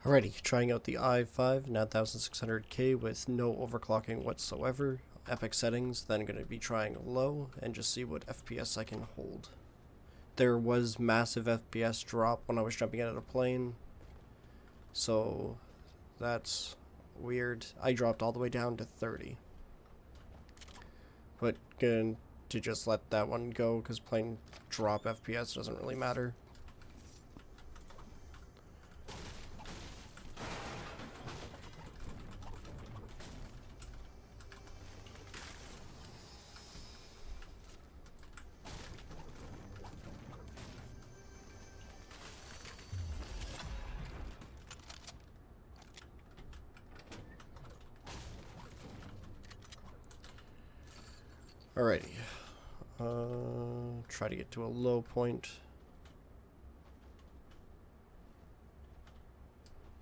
Alrighty, trying out the i5 9600K with no overclocking whatsoever. Epic settings, then going to be trying low and just see what FPS I can hold. There was massive FPS drop when I was jumping out of a plane, so that's weird. I dropped all the way down to 30. But going to just let that one go because plane drop FPS doesn't really matter. Alrighty. Try to get to a low point.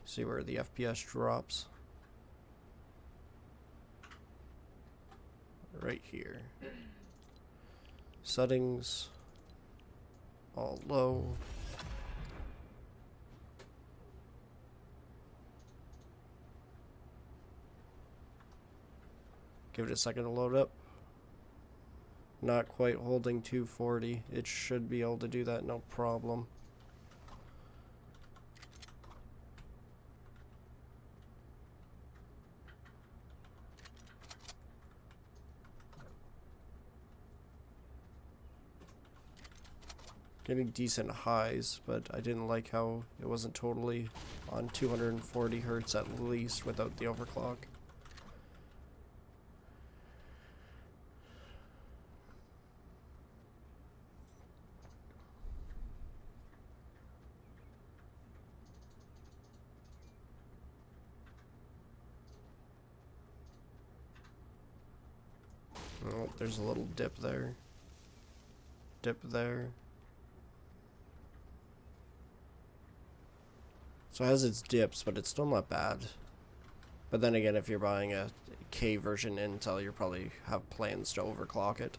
See where the FPS drops. Right here. Settings. All low. Give it a second to load up. Not quite holding 240. It should be able to do that, no problem. Getting decent highs, but I didn't like how it wasn't totally on 240 hertz at least without the overclock. Oh, there's a little dip there. Dip there. So it has its dips, but it's still not bad. But then again, if you're buying a K version Intel, you probably have plans to overclock it.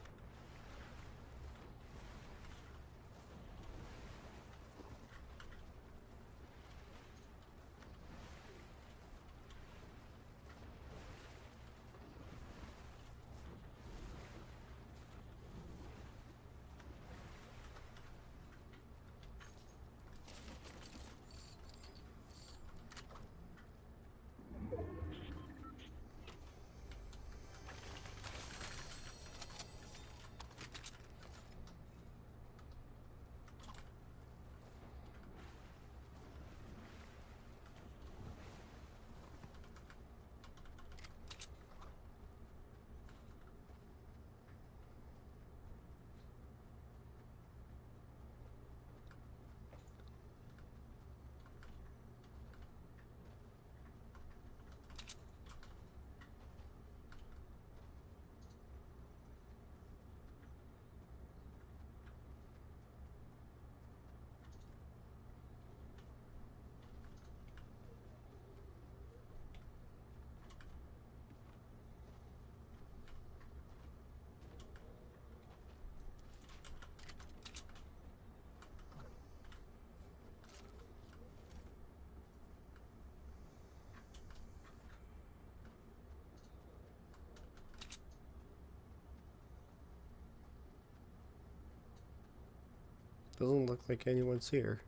Doesn't look like anyone's here.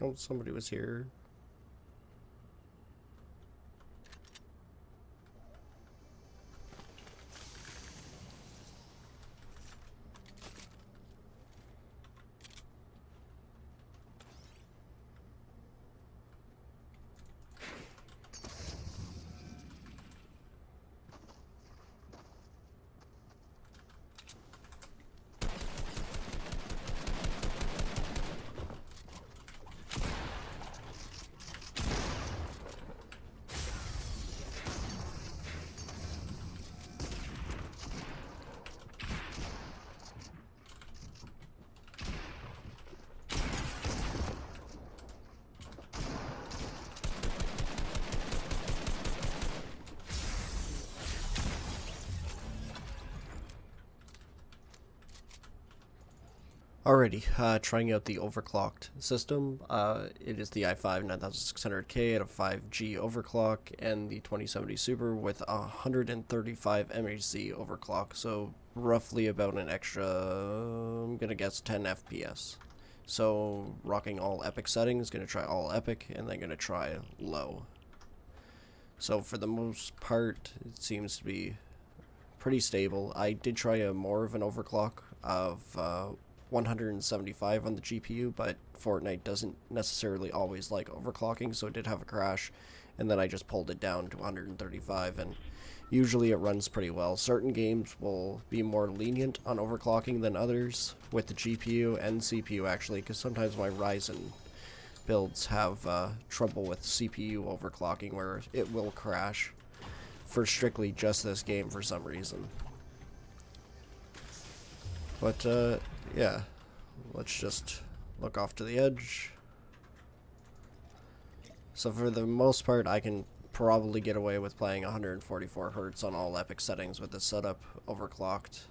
Oh, somebody was here. Alrighty, trying out the overclocked system. It is the i5 9600K at a 5G overclock and the 2070 Super with 135 MHz overclock, so roughly about an extra, I'm gonna guess 10 FPS. So rocking all epic settings, gonna try all epic, and then gonna try low. So for the most part, it seems to be pretty stable. I did try a more of an overclock of 175 on the GPU, but Fortnite doesn't necessarily always like overclocking, so it did have a crash, and then I just pulled it down to 135, and usually it runs pretty well. Certain games will be more lenient on overclocking than others with the GPU and CPU actually, because sometimes my Ryzen builds have trouble with CPU overclocking where it will crash for strictly just this game for some reason. But yeah, let's just look off to the edge. So for the most part, I can probably get away with playing 144 Hz on all epic settings with this setup. Overclocked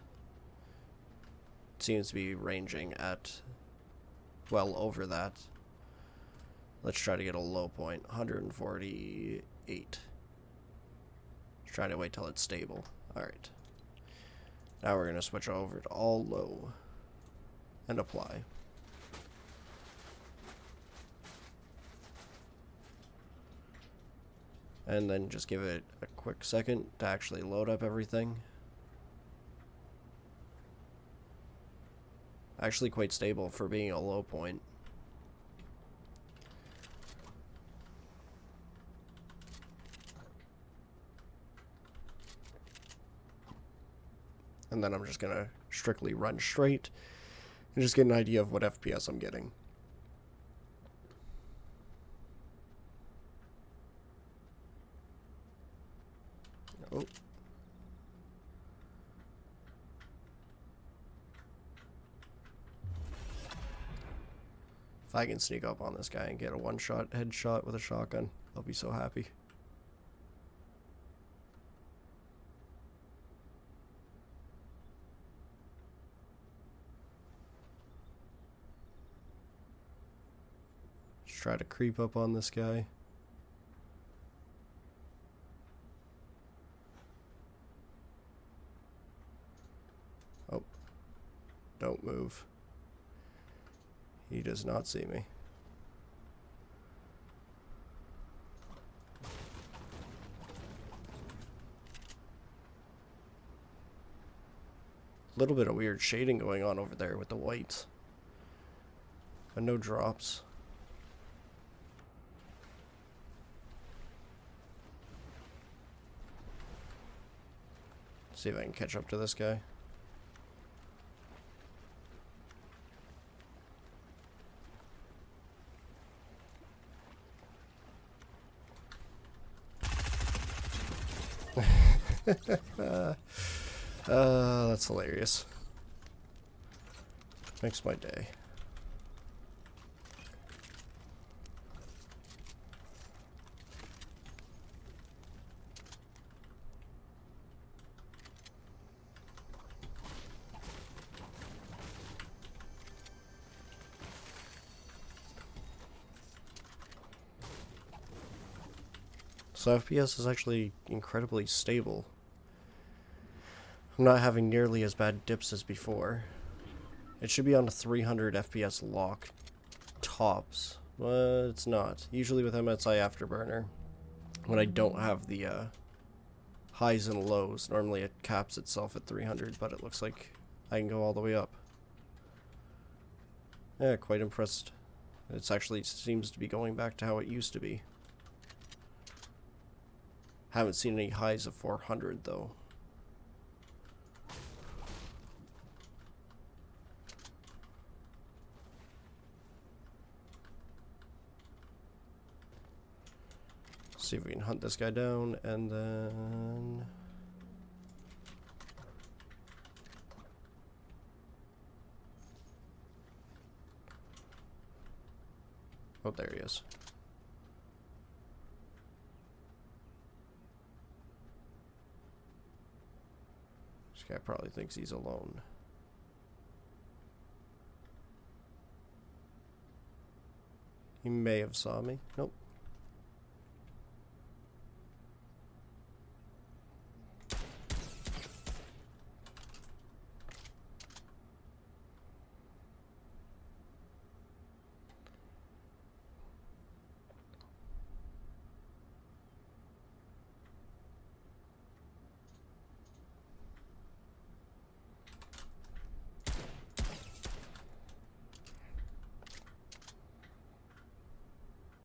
seems to be ranging at well over that. Let's try to get a low point, 148. Try to wait till it's stable. Alright. Now we're going to switch over to all low and apply. And then just give it a quick second to actually load up everything. Actually quite stable for being a low point. And then I'm just going to strictly run straight and just get an idea of what FPS I'm getting. Oh. If I can sneak up on this guy and get a one-shot headshot with a shotgun, I'll be so happy. Try to creep up on this guy. Oh. Don't move. He does not see me. A little bit of weird shading going on over there with the whites. But no drops. See if I can catch up to this guy. That's hilarious. Makes my day. So FPS is actually incredibly stable. I'm not having nearly as bad dips as before. It should be on a 300 FPS lock tops, but it's not. Usually with MSI Afterburner, when I don't have the highs and lows, normally it caps itself at 300, but it looks like I can go all the way up. Yeah, quite impressed. It actually seems to be going back to how it used to be. Haven't seen any highs of 400 though. See if we can hunt this guy down, and then oh, there he is. This guy probably thinks he's alone. He may have saw me. Nope.